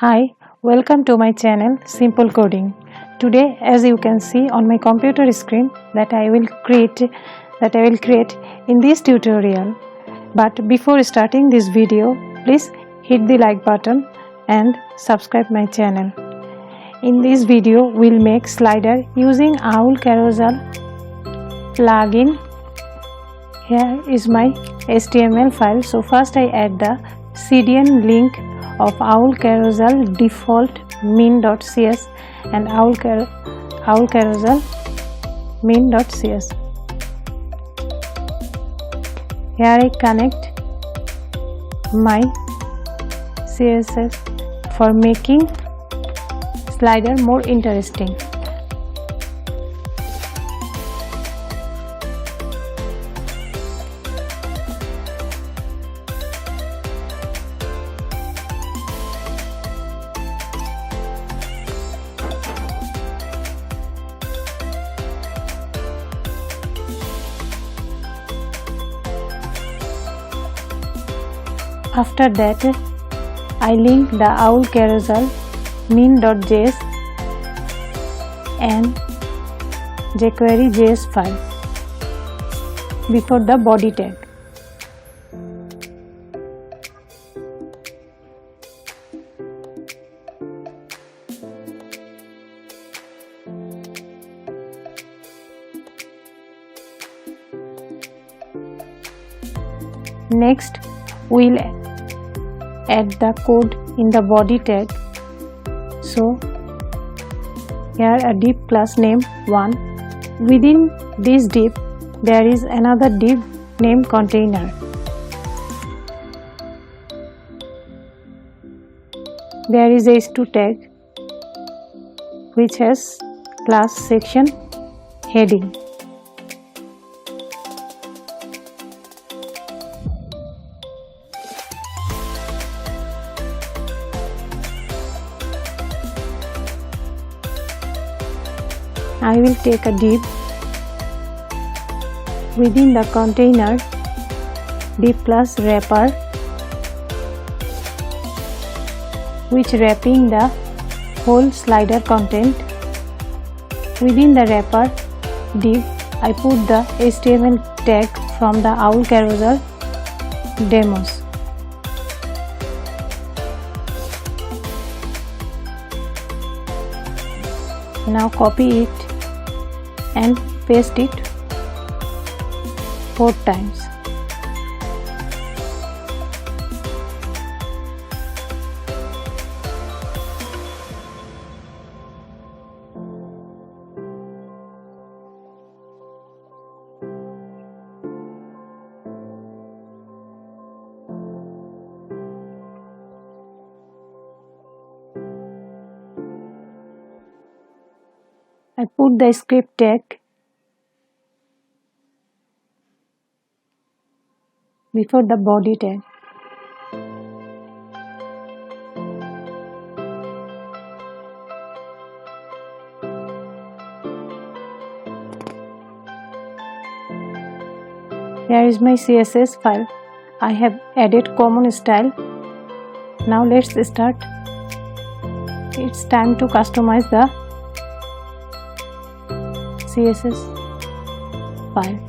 Hi, welcome to my channel Simple Coding. Today, as you can see on my computer screen, that I will create in this tutorial. But before starting this video, please hit the like button and subscribe my channel. In this video, we'll make slider using Owl Carousel plugin. Here is my HTML file. So first I add the CDN link of Owl Carousel default min.cs and Owl Carousel min.cs. Here I connect my CSS for making slider more interesting. After that, I link the Owl Carousel min.js and jQuery.js file before the body tag. Next, we'll add the code in the body tag. So here a div class name 1. Within this div there is another div named container. There is a h2 tag which has class section heading. I will take a div within the container div plus wrapper, which wrapping the whole slider content. Within the wrapper div, I put the HTML tag from the Owl Carousel demos. Now copy it and paste it 4 times. I put the script tag before the body tag. Here is my CSS file. I have added common style. Now let's start. It's time to customize the CSS file.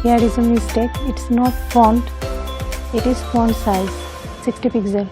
here is a mistake. It's not font, it is font size 60 pixel.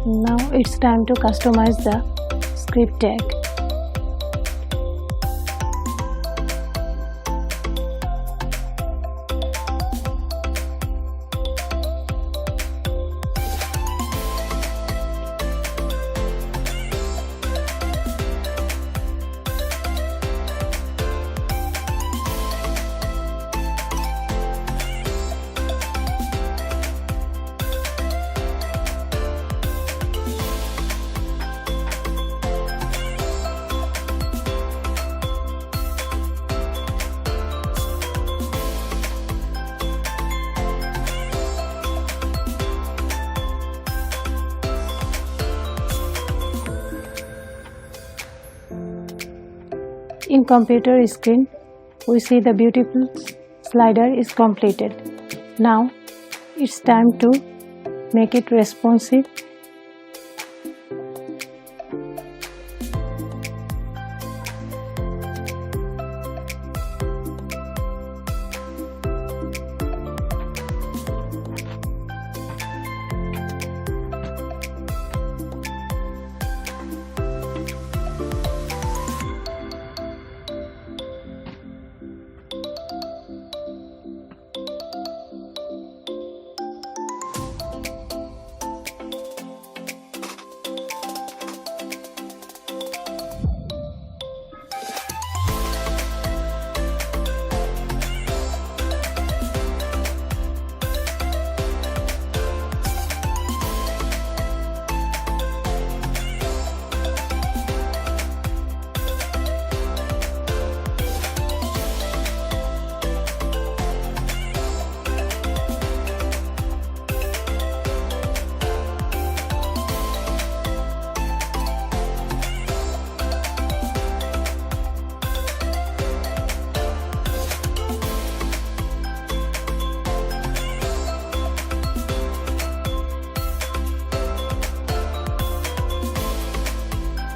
Now it's time to customize the script tag. In computer screen, we see the beautiful slider is completed. Now it's time to make it responsive.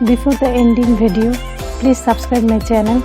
Before the ending video, please subscribe my channel